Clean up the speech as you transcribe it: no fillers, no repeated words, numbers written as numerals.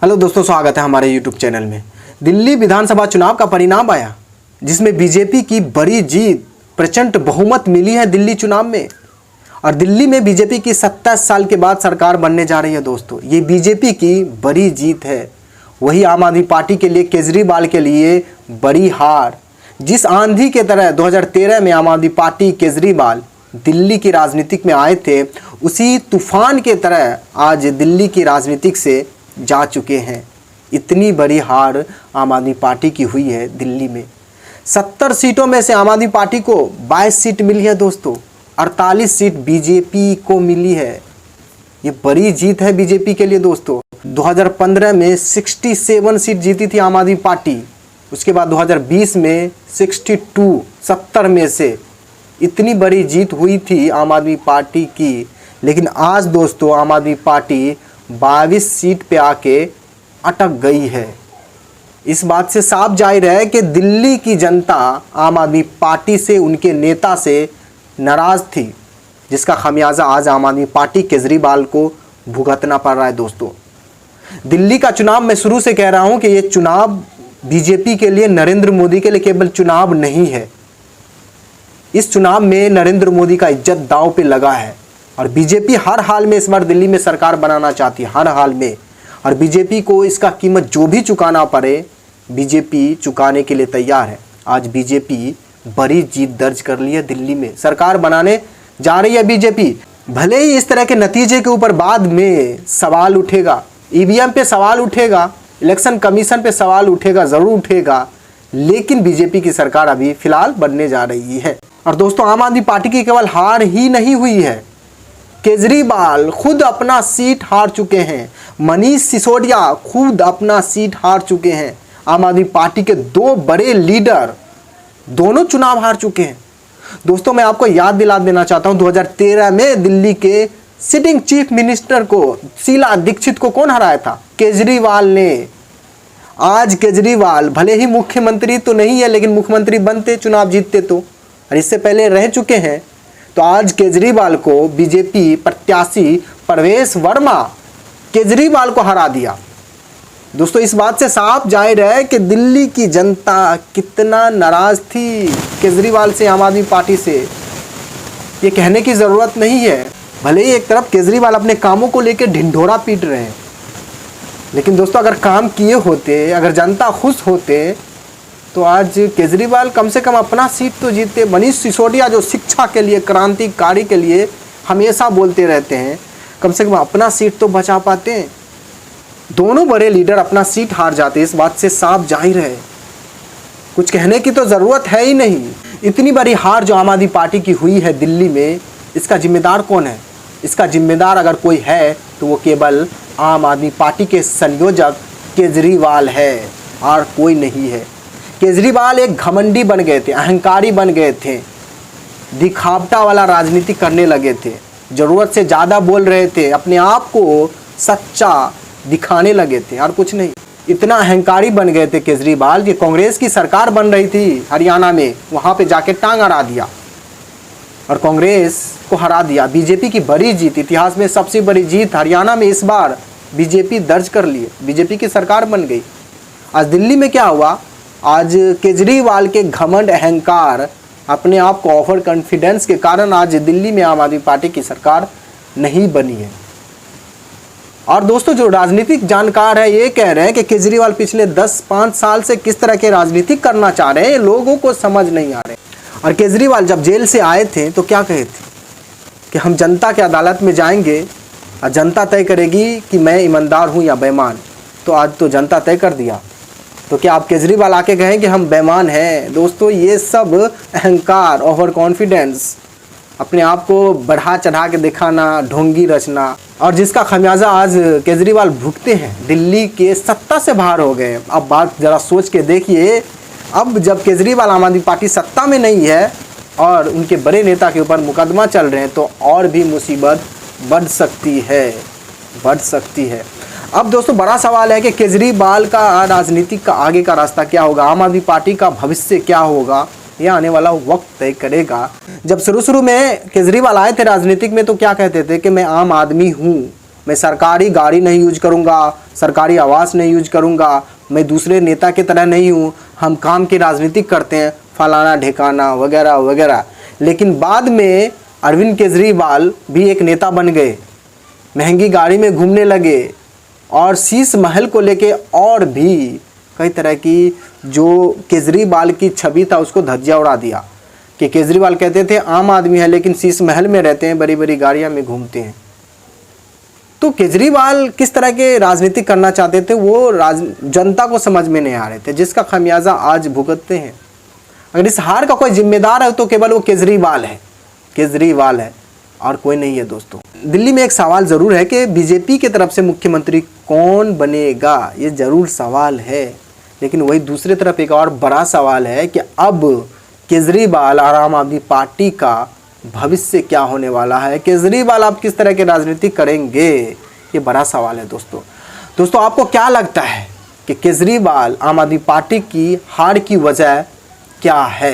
Hello दोस्तों, स्वागत है हमारे यूट्यूब चैनल में। दिल्ली विधानसभा चुनाव का परिणाम आया जिसमें बीजेपी की बड़ी जीत, प्रचंड बहुमत मिली है दिल्ली चुनाव में। और दिल्ली में बीजेपी की 27 साल के बाद सरकार बनने जा रही है। दोस्तों, ये बीजेपी की बड़ी जीत है। वही आम आदमी पार्टी के लिए, केजरीवाल के लिए बड़ी हार। जिस आंधी के तरह 2013 में आम आदमी पार्टी, केजरीवाल दिल्ली की राजनीतिक में आए थे, उसी तूफान के तरह आज दिल्ली की राजनीतिक से जा चुके हैं। इतनी बड़ी हार आम आदमी पार्टी की हुई है दिल्ली में। 70 सीटों में से आम आदमी पार्टी को 22 सीट मिली है दोस्तों, 48 सीट बीजेपी को मिली है। ये बड़ी जीत है बीजेपी के लिए दोस्तों। 2015 में 67 सीट जीती थी आम आदमी पार्टी, उसके बाद 2020 में 62, 70 में से इतनी बड़ी जीत हुई थी आम आदमी पार्टी की। लेकिन आज दोस्तों आम आदमी पार्टी 22 सीट पे आके अटक गई है। इस बात से साफ जाहिर है कि दिल्ली की जनता आम आदमी पार्टी से, उनके नेता से नाराज़ थी, जिसका खमियाजा आज आम आदमी पार्टी, केजरीवाल को भुगतना पड़ रहा है दोस्तों। दिल्ली का चुनाव, मैं शुरू से कह रहा हूं कि ये चुनाव बीजेपी के लिए, नरेंद्र मोदी के लिए केवल चुनाव नहीं है। इस चुनाव में नरेंद्र मोदी का इज्जत दांव पे लगा है और बीजेपी हर हाल में इस बार दिल्ली में सरकार बनाना चाहती है, हर हाल में। और बीजेपी को इसका कीमत जो भी चुकाना पड़े, बीजेपी चुकाने के लिए तैयार है। आज बीजेपी बड़ी जीत दर्ज कर ली है दिल्ली में, सरकार बनाने जा रही है बीजेपी। भले ही इस तरह के नतीजे के ऊपर बाद में सवाल उठेगा, ईवीएम पे सवाल उठेगा, इलेक्शन कमीशन पे सवाल उठेगा, ज़रूर उठेगा, लेकिन बीजेपी की सरकार अभी फिलहाल बनने जा रही है। और दोस्तों, आम आदमी पार्टी की केवल हार ही नहीं हुई है, केजरीवाल खुद अपना सीट हार चुके हैं, मनीष सिसोदिया खुद अपना सीट हार चुके हैं। आम आदमी पार्टी के दो बड़े लीडर दोनों चुनाव हार चुके हैं। दोस्तों, मैं आपको याद दिला देना चाहता हूं, 2013 में दिल्ली के सिटिंग चीफ मिनिस्टर को, शीला दीक्षित को कौन हराया था? केजरीवाल ने। आज केजरीवाल भले ही मुख्यमंत्री तो नहीं है, लेकिन मुख्यमंत्री बनते, चुनाव जीतते तो, और इससे पहले रह चुके हैं। तो आज केजरीवाल को बीजेपी प्रत्याशी प्रवेश वर्मा केजरीवाल को हरा दिया। दोस्तों, इस बात से साफ जाहिर है कि दिल्ली की जनता कितना नाराज थी केजरीवाल से, आम आदमी पार्टी से। ये कहने की ज़रूरत नहीं है। भले ही एक तरफ केजरीवाल अपने कामों को लेकर ढिंढोरा पीट रहे हैं, लेकिन दोस्तों अगर काम किए होते, अगर जनता खुश होते, तो आज केजरीवाल कम से कम अपना सीट तो जीतते। मनीष सिसोदिया जो शिक्षा के लिए, क्रांतिकारी के लिए हमेशा बोलते रहते हैं, कम से कम अपना सीट तो बचा पाते हैं। दोनों बड़े लीडर अपना सीट हार जाते, इस बात से साफ जाहिर है, कुछ कहने की तो ज़रूरत है ही नहीं। इतनी बड़ी हार जो आम आदमी पार्टी की हुई है दिल्ली में, इसका जिम्मेदार कौन है? इसका जिम्मेदार अगर कोई है तो वो केवल आम आदमी पार्टी के संयोजक केजरीवाल है, और कोई नहीं है। केजरीवाल एक घमंडी बन गए थे, अहंकारी बन गए थे, दिखावटा वाला राजनीति करने लगे थे, ज़रूरत से ज़्यादा बोल रहे थे, अपने आप को सच्चा दिखाने लगे थे, और कुछ नहीं। इतना अहंकारी बन गए थे केजरीवाल कि कांग्रेस की सरकार बन रही थी हरियाणा में, वहाँ पे जाके टांग अड़ा दिया और कांग्रेस को हरा दिया। बीजेपी की बड़ी जीत, इतिहास में सबसे बड़ी जीत हरियाणा में इस बार बीजेपी दर्ज कर ली, बीजेपी की सरकार बन गई। आज दिल्ली में क्या हुआ? आज केजरीवाल के घमंड, अहंकार, अपने आप को ओवर कॉन्फिडेंस के कारण आज दिल्ली में आम आदमी पार्टी की सरकार नहीं बनी है। और दोस्तों, जो राजनीतिक जानकार है ये कह रहे हैं कि केजरीवाल पिछले 10-5 साल से किस तरह के राजनीतिक करना चाह रहे हैं, लोगों को समझ नहीं आ रहे। और केजरीवाल जब जेल से आए थे तो क्या कहे थे कि हम जनता के अदालत में जाएंगे और जनता तय करेगी कि मैं ईमानदार हूँ या बेईमान। तो आज तो जनता तय कर दिया। तो क्या आप केजरीवाल आके कहें कि हम बेईमान हैं? दोस्तों, ये सब अहंकार, ओवर कॉन्फिडेंस, अपने आप को बढ़ा चढ़ा के दिखाना, ढोंगी रचना, और जिसका खमियाजा आज केजरीवाल भुगते हैं। दिल्ली के सत्ता से बाहर हो गए। अब बात ज़रा सोच के देखिए, अब जब केजरीवाल, आम आदमी पार्टी सत्ता में नहीं है और उनके बड़े नेता के ऊपर मुकदमा चल रहे हैं, तो और भी मुसीबत बढ़ सकती है, बढ़ सकती है। अब दोस्तों, बड़ा सवाल है कि केजरीवाल का राजनीतिक का आगे का रास्ता क्या होगा, आम आदमी पार्टी का भविष्य क्या होगा, ये आने वाला वक्त तय करेगा। जब शुरू में केजरीवाल आए थे राजनीतिक में तो क्या कहते थे कि मैं आम आदमी हूँ, मैं सरकारी गाड़ी नहीं यूज करूँगा, सरकारी आवास नहीं यूज करूँगा, मैं दूसरे नेता की तरह नहीं हूँ, हम काम की राजनीति करते हैं, फलाना ढेकाना वगैरह वगैरह। लेकिन बाद में अरविंद केजरीवाल भी एक नेता बन गए, महंगी गाड़ी में घूमने लगे और शीश महल को लेके और भी कई तरह की जो केजरीवाल की छवि था उसको धज्जियां उड़ा दिया कि केजरीवाल कहते थे आम आदमी है लेकिन शीश महल में रहते हैं, बड़ी बड़ी गाड़ियां में घूमते हैं। तो केजरीवाल किस तरह के राजनीति करना चाहते थे वो जनता को समझ में नहीं आ रहे थे, जिसका खमियाजा आज भुगतते हैं। अगर इस हार का कोई जिम्मेदार है तो केवल वो केजरीवाल है और कोई नहीं है दोस्तों। दिल्ली में एक सवाल ज़रूर है कि बीजेपी की तरफ से मुख्यमंत्री कौन बनेगा, ये ज़रूर सवाल है। लेकिन वही दूसरी तरफ एक और बड़ा सवाल है कि अब केजरीवाल और आम आदमी पार्टी का भविष्य क्या होने वाला है, केजरीवाल आप किस तरह की राजनीति करेंगे, ये बड़ा सवाल है दोस्तों। आपको क्या लगता है कि केजरीवाल आम आदमी पार्टी की हार की वजह क्या है?